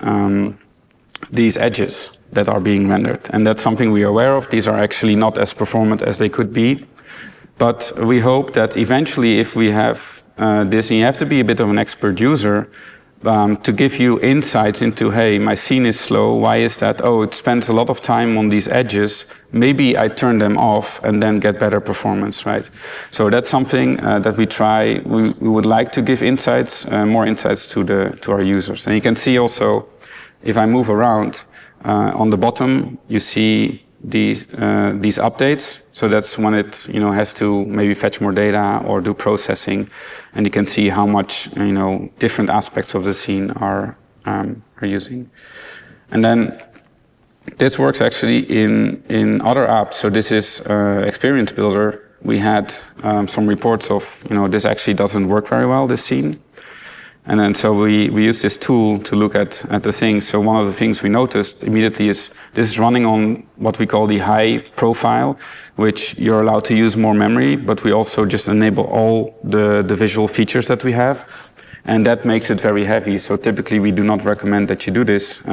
these edges that are being rendered. And that's something we are aware of. These are actually not as performant as they could be. But we hope that eventually, if we have this, and you have to be a bit of an expert user, to give you insights into, hey, my scene is slow. Why is that? Oh, it spends a lot of time on these edges. Maybe I turn them off and then get better performance, right? So that's something that we try. We would like to give insights, more insights to our users. And you can see also, if I move around, on the bottom, you see these updates. So that's when it has to maybe fetch more data or do processing, and you can see how much different aspects of the scene are using. And then this works actually in other apps. So this is Experience Builder. We had some reports of this actually doesn't work very well, this scene. And then so we use this tool to look at the things. So one of the things we noticed immediately is this is running on what we call the high profile, which you're allowed to use more memory, but we also just enable all the visual features that we have. And that makes it very heavy. So typically we do not recommend that you do this.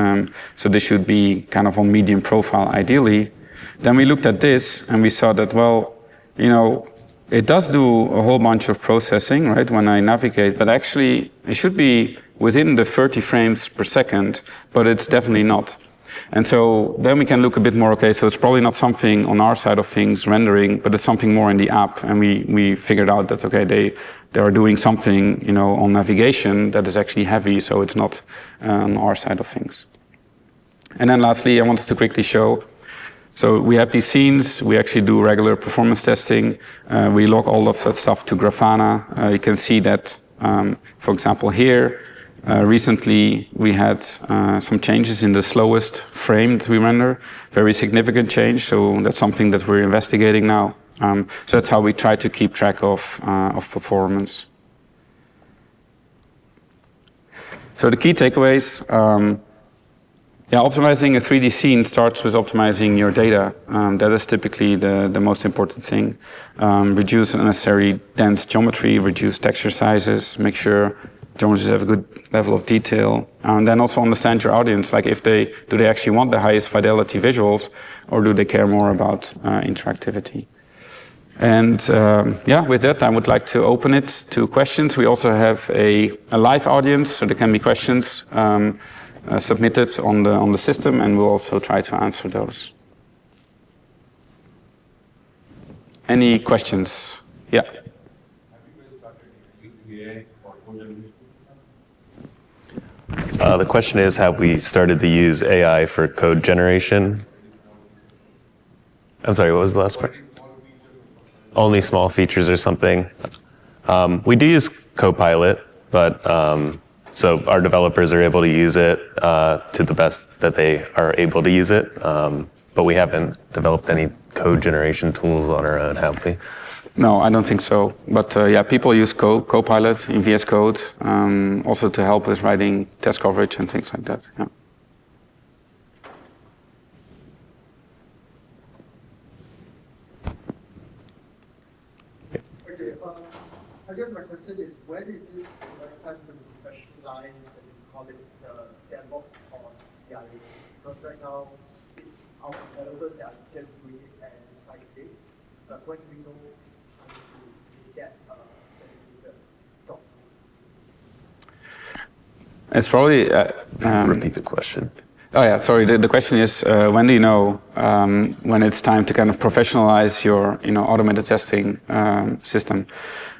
So this should be kind of on medium profile ideally. Then we looked at this and we saw that, well, it does do a whole bunch of processing, right, when I navigate, but actually it should be within the 30 frames per second, but it's definitely not. And so then we can look a bit more, okay, so it's probably not something on our side of things rendering, but it's something more in the app. And we figured out that, okay, they are doing something, on navigation that is actually heavy, so it's not on our side of things. And then lastly, I wanted to quickly show, so we have these scenes, we actually do regular performance testing, we log all of that stuff to Grafana. You can see that, for example, here, recently we had some changes in the slowest frame that we render, very significant change, so that's something that we're investigating now. So that's how we try to keep track of performance. So the key takeaways, optimizing a 3D scene starts with optimizing your data. That is typically the most important thing. Reduce unnecessary dense geometry, reduce texture sizes, make sure geometries have a good level of detail. And then also understand your audience, like do they actually want the highest fidelity visuals, or do they care more about interactivity? And with that, I would like to open it to questions. We also have a live audience, so there can be questions submitted on the system, and we'll also try to answer those. Any questions? Yeah. Have you guys started using AI for code generation? The question is, have we started to use AI for code generation? I'm sorry, what was the last part? Only small features or something. We do use Copilot, but so our developers are able to use it to the best that they are able to use it. But we haven't developed any code generation tools on our own, have we? No, I don't think so. But people use Copilot in VS Code also to help with writing test coverage and things like that. Yeah. question is, when is it the right time to professionalize and call it DevOps or CI? Because right now, it's our developers that are just doing it and cycling. But when we know it's time to get dedicated jobs. It's probably... Repeat the question. Oh yeah, sorry. The question is, when do you know when it's time to kind of professionalize your, automated testing system?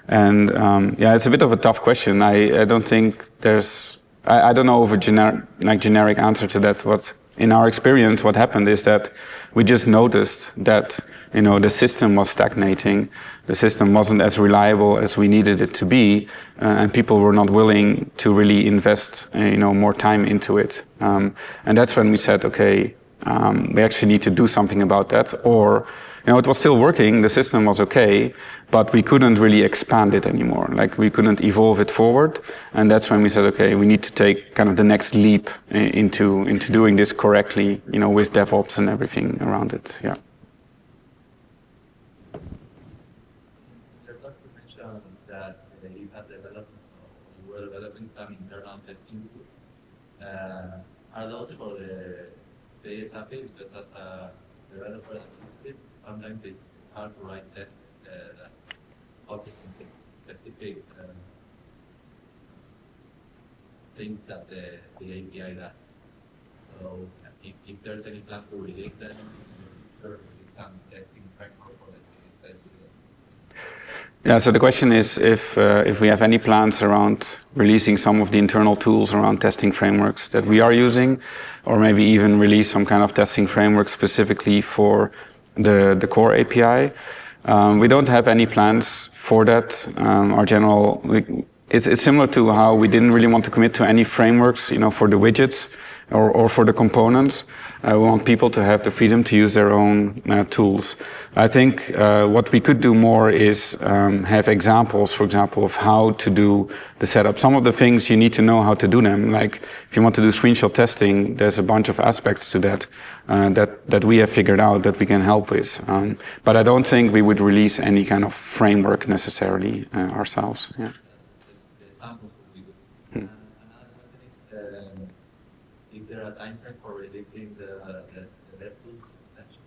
And yeah, it's a bit of a tough question. I don't think there's... I don't know of a generic answer to that. What in our experience, what happened is that we just noticed that the system was stagnating. The system wasn't as reliable as we needed it to be, and people were not willing to really invest, more time into it. And that's when we said, okay, we actually need to do something about that. Or, it was still working. The system was okay, but we couldn't really expand it anymore. Like we couldn't evolve it forward. And that's when we said, okay, we need to take kind of the next leap into doing this correctly, with DevOps and everything around it. Yeah. That you had developed, you were developing some internal testing tools. Are those for the ASAP? Because as a developer, sometimes it's hard to write tests that optimum specific things that the API does. So if there's any plan to release them, there will be some testing framework for the Yeah, so the question is if we have any plans around releasing some of the internal tools around testing frameworks that we are using, or maybe even release some kind of testing framework specifically for the core API. We don't have any plans for that. Our general, it's similar to how we didn't really want to commit to any frameworks, for the widgets or for the components. We want people to have the freedom to use their own tools. I think what we could do more is have examples, for example, of how to do the setup. Some of the things you need to know how to do them. Like if you want to do screenshot testing, there's a bunch of aspects to that that we have figured out that we can help with. But I don't think we would release any kind of framework necessarily ourselves. Yeah. Is there a time frame for releasing the DevTools extension?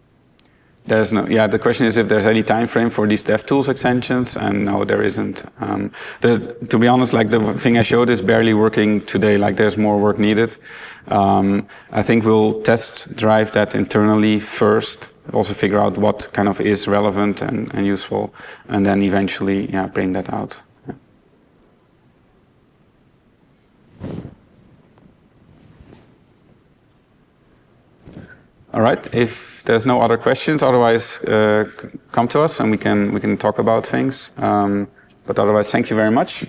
There's no. Yeah, the question is if there's any time frame for these DevTools extensions, and no, there isn't. To be honest, like the thing I showed is barely working today. Like there's more work needed. I think we'll test drive that internally first. Also figure out what kind of is relevant and useful, and then eventually, bring that out. Yeah. All right. If there's no other questions, otherwise come to us and we can talk about things. But otherwise, thank you very much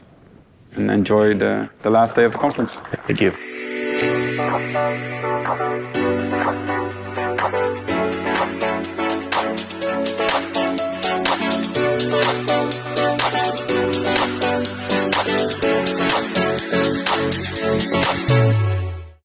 and enjoy the last day of the conference. Thank you.